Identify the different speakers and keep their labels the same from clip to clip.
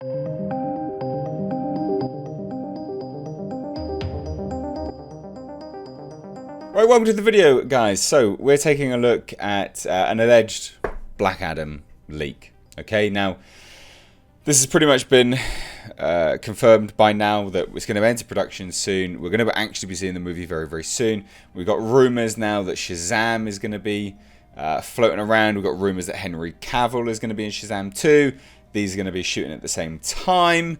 Speaker 1: Right, welcome to the video, guys. So we're taking a look at an alleged Black Adam leak. Okay, now this has pretty much been confirmed by now that it's going to enter production soon. We're going to actually be seeing the movie very, very soon. We've got rumours now that Shazam is going to be floating around. We've got rumours that Henry Cavill is going to be in Shazam 2. These are going to be shooting at the same time.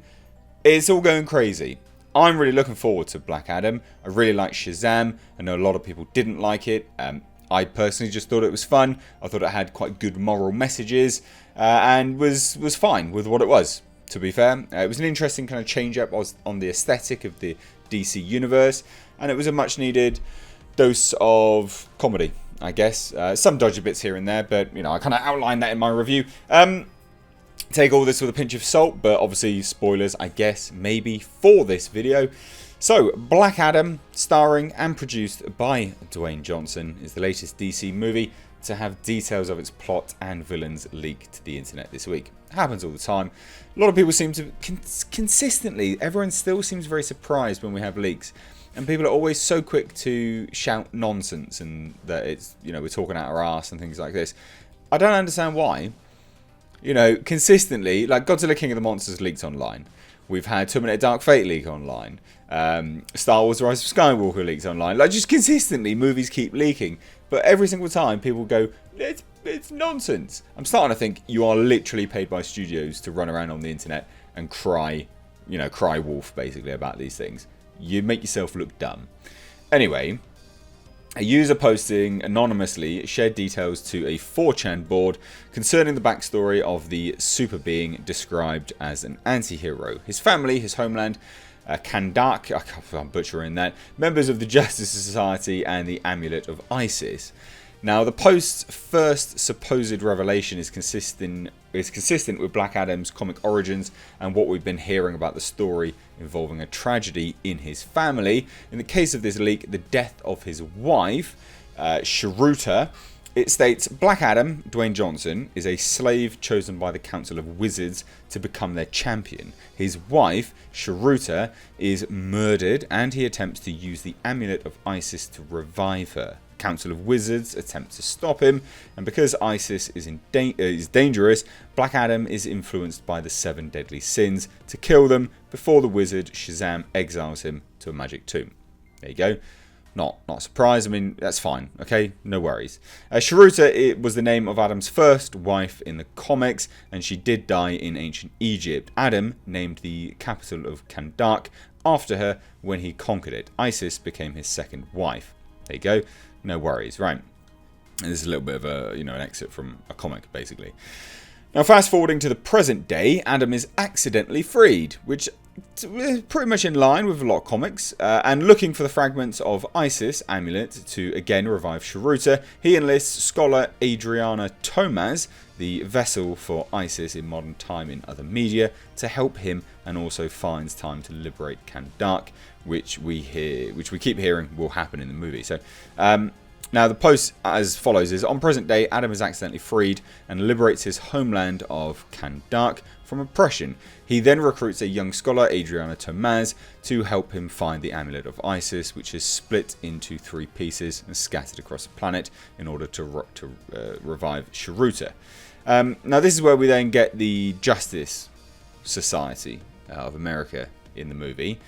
Speaker 1: It's all going crazy. I'm really looking forward to Black Adam. I really like Shazam. I know a lot of people didn't like it. I personally just thought it was fun. I thought it had quite good moral messages and was fine with what it was, to be fair. It was an interesting kind of change up on the aesthetic of the DC universe, and it was a much needed dose of comedy, I guess. Some dodgy bits here and there, but you know, I kind of outlined that in my review. Take all this with a pinch of salt, but obviously spoilers, I guess, maybe for this video. So, Black Adam, starring and produced by Dwayne Johnson, is the latest DC movie to have details of its plot and villains leaked to the internet this week. It happens all the time. A lot of people seem to consistently, everyone still seems very surprised when we have leaks. And people are always so quick to shout nonsense and that it's, you know, we're talking out our arse and things like this. I don't understand why. You know, consistently, like Godzilla King of the Monsters leaked online. We've had Terminator Dark Fate leak online. Star Wars Rise of Skywalker leaks online. Like, just consistently, movies keep leaking. But every single time, people go, it's nonsense. I'm starting to think you are literally paid by studios to run around on the internet and cry, you know, cry wolf, basically, about these things. You make yourself look dumb. Anyway, a user posting anonymously shared details to a 4chan board concerning the backstory of the super being described as an anti-hero. His family, his homeland, Kandak, I'm butchering that, members of the Justice Society and the Amulet of Isis. Now, the post's first supposed revelation is consistent with Black Adam's comic origins and what we've been hearing about the story involving a tragedy in his family. In the case of this leak, the death of his wife, Shruta. It states, Black Adam, Dwayne Johnson, is a slave chosen by the Council of Wizards to become their champion. His wife, Shruta, is murdered and he attempts to use the Amulet of Isis to revive her. Council of Wizards attempts to stop him, and because Isis is dangerous, Black Adam is influenced by the 7 deadly sins to kill them before the wizard Shazam exiles him to a magic tomb. There you go. Not surprised. I mean, that's fine. Okay, no worries. Shruta, it was the name of Adam's first wife in the comics, and she did die in ancient Egypt. Adam named the capital of Kandak after her when he conquered it. Isis became his second wife. There you go. No worries, right? And this is a little bit of a, you know, an excerpt from a comic, basically. Now, fast forwarding to the present day, Adam is accidentally freed, which is pretty much in line with a lot of comics. And looking for the fragments of Isis amulet to again revive Shruta, he enlists scholar Adriana Tomaz, the vessel for Isis in modern time in other media, to help him, and also finds time to liberate Kandak, which we keep hearing will happen in the movie. So, now the post as follows is, on present day, Adam is accidentally freed and liberates his homeland of Kandak from oppression. He then recruits a young scholar, Adriana Tomaz, to help him find the Amulet of Isis, which is split into 3 pieces and scattered across the planet in order to revive Shruta. Now this is where we then get the Justice Society of America in the movie.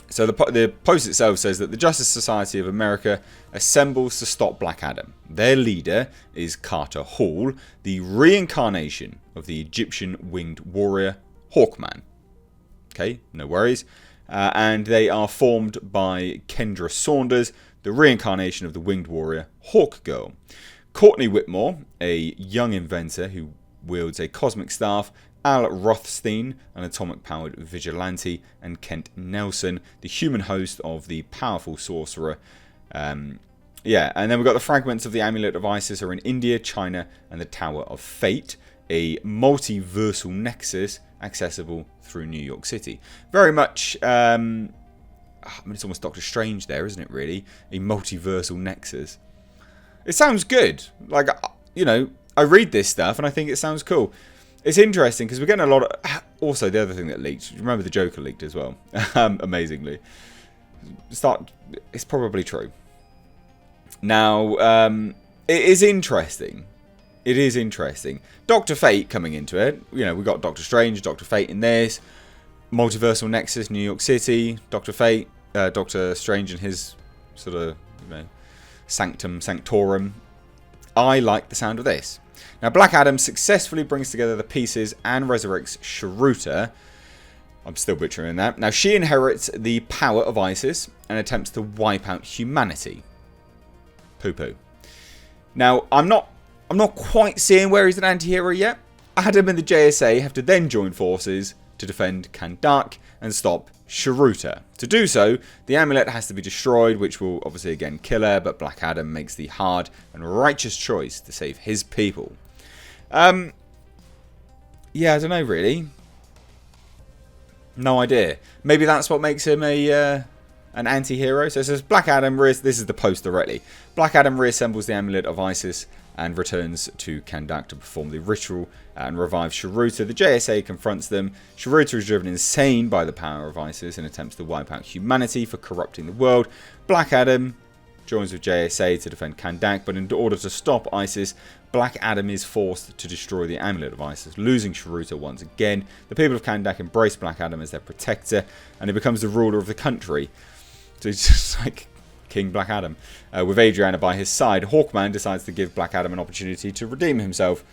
Speaker 1: So the post itself says that the Justice Society of America assembles to stop Black Adam. Their leader is Carter Hall, the reincarnation of the Egyptian winged warrior Hawkman. Okay, no worries. And they are formed by Kendra Saunders, the reincarnation of the winged warrior hawkgirl. Courtney Whitmore, a young inventor who wields a cosmic staff, Al Rothstein, an atomic-powered vigilante, and Kent Nelson, the human host of the powerful sorcerer. And then we've got the fragments of the Amulet of Isis are in India, China, and the Tower of Fate, a multiversal nexus accessible through New York City. Very much, I mean, it's almost Doctor Strange there, isn't it, really? A multiversal nexus. It sounds good. Like, you know, I read this stuff and I think it sounds cool. it's interesting because we're getting a lot of... Also, the other thing that leaked, remember the Joker leaked as well, amazingly. It's probably true. Now, it is interesting. It is interesting. Doctor Fate coming into it. You know, we got Doctor Strange, Doctor Fate in this. Multiversal Nexus, New York City, Doctor Fate, Doctor Strange and his sort of, you know, sanctum sanctorum. I like the sound of this. Now, Black Adam successfully brings together the pieces and resurrects Shruta. I'm still butchering that. Now, she inherits the power of Isis and attempts to wipe out humanity. Poo-poo. Now, I'm not quite seeing where he's an anti-hero yet. Adam and the JSA have to then join forces to defend Kandak and stop Shruta. To do so, the amulet has to be destroyed, which will obviously again kill her, but Black Adam makes the hard and righteous choice to save his people. Yeah, I don't know really. No idea. Maybe that's what makes him an anti-hero. So it says Black Adam, this is the post directly. Black Adam reassembles the amulet of Isis and returns to Kandak to perform the ritual and revive Shruta. The JSA confronts them. Shruta is driven insane by the power of Isis and attempts to wipe out humanity for corrupting the world. Black Adam joins with JSA to defend Kandak, but in order to stop Isis, Black Adam is forced to destroy the amulet of Isis, losing Shruta once again. The people of Kandak embrace Black Adam as their protector, and he becomes the ruler of the country. So he's just like King Black Adam. With Adriana by his side, Hawkman decides to give Black Adam an opportunity to redeem himself.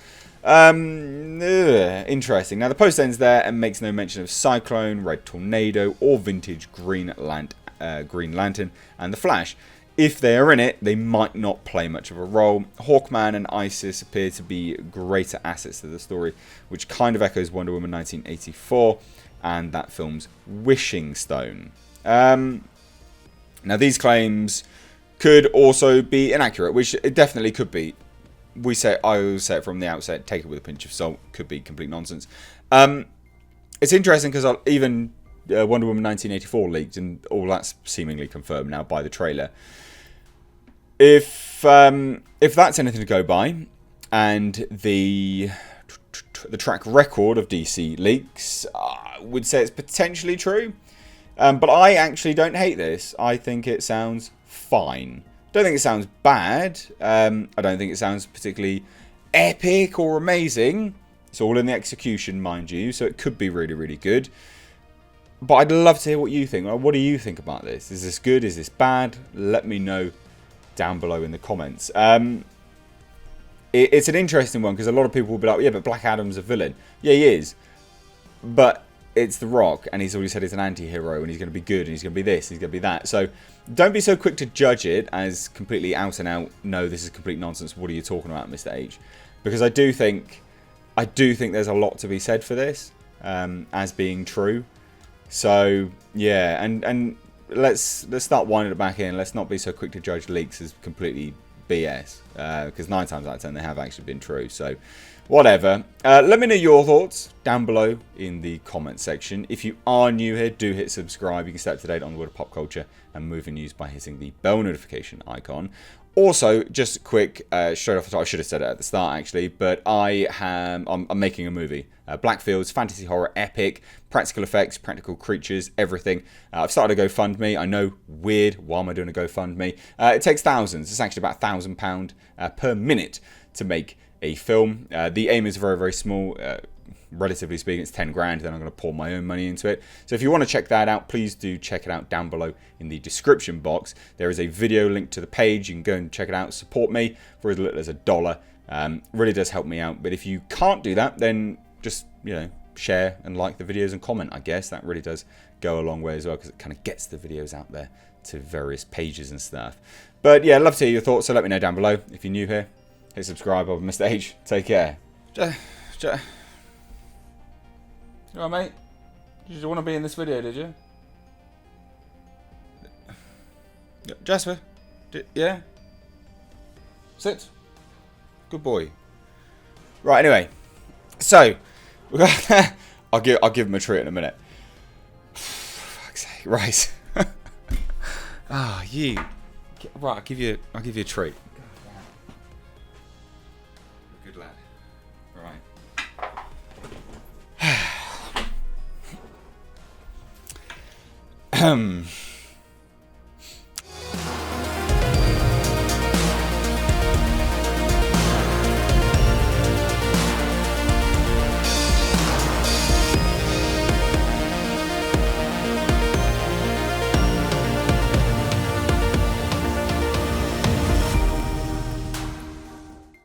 Speaker 1: Interesting. Now, the post ends there and makes no mention of Cyclone, Red Tornado, or vintage Green Lantern and the Flash. If they are in it, they might not play much of a role. Hawkman and Isis appear to be greater assets to the story, which kind of echoes Wonder Woman 1984 and that film's Wishing Stone. Now, these claims could also be inaccurate, which it definitely could be. I always say it from the outset, take it with a pinch of salt, could be complete nonsense. It's interesting because even Wonder Woman 1984 leaked, and all that's seemingly confirmed now by the trailer. If that's anything to go by, and the track record of DC leaks, I would say it's potentially true. But I actually don't hate this. I think it sounds fine. Don't think it sounds bad. I don't think it sounds particularly epic or amazing. It's all in the execution, mind you, so it could be really, really good. But I'd love to hear what you think. What do you think about this? Is this good? Is this bad? Let me know down below in the comments. It's an interesting one because a lot of people will be like, yeah, but Black Adam's a villain. Yeah, he is. But it's The Rock, and he's already said he's an anti-hero, and he's going to be good, and he's going to be this, he's going to be that. So don't be so quick to judge it as completely out and out, no, this is complete nonsense, what are you talking about, Mr. H? Because I do think there's a lot to be said for this, as being true. So, yeah, and let's start winding it back in. Let's not be so quick to judge leaks as completely BS, because 9 times out of 10 they have actually been true. So, whatever. Let me know your thoughts down below in the comment section. If you are new here, do hit subscribe. You can stay up to date on the world of pop culture and movie news by hitting the bell notification icon. Also, just quick, straight off the top, I should have said it at the start actually, but I'm making a movie. Blackfields, fantasy horror, epic, practical effects, practical creatures, everything. I've started a GoFundMe. I know, weird, why am I doing a GoFundMe? It takes thousands. It's actually about £1,000 per minute to make a film. The aim is very, very small. Relatively speaking, it's 10 grand, then I'm going to pour my own money into it. So if you want to check that out, please do check it out down below in the description box. There is a video link to the page. You can go and check it out. Support me for as little as $1. Really does help me out. But if you can't do that, then just, share and like the videos and comment, I guess. That really does go a long way as well, because it kind of gets the videos out there to various pages and stuff. But yeah, I'd love to hear your thoughts, so let me know down below. If you're new here, hit subscribe. I'm Mr. H. Take care. You alright, mate? Did you want to be in this video, did you? Jasper? Yeah? Sit. Good boy. Right, anyway. So, I'll give him a treat in a minute. Fuck's sake. Right. You. Right, I'll give you a treat. Good lad. Right.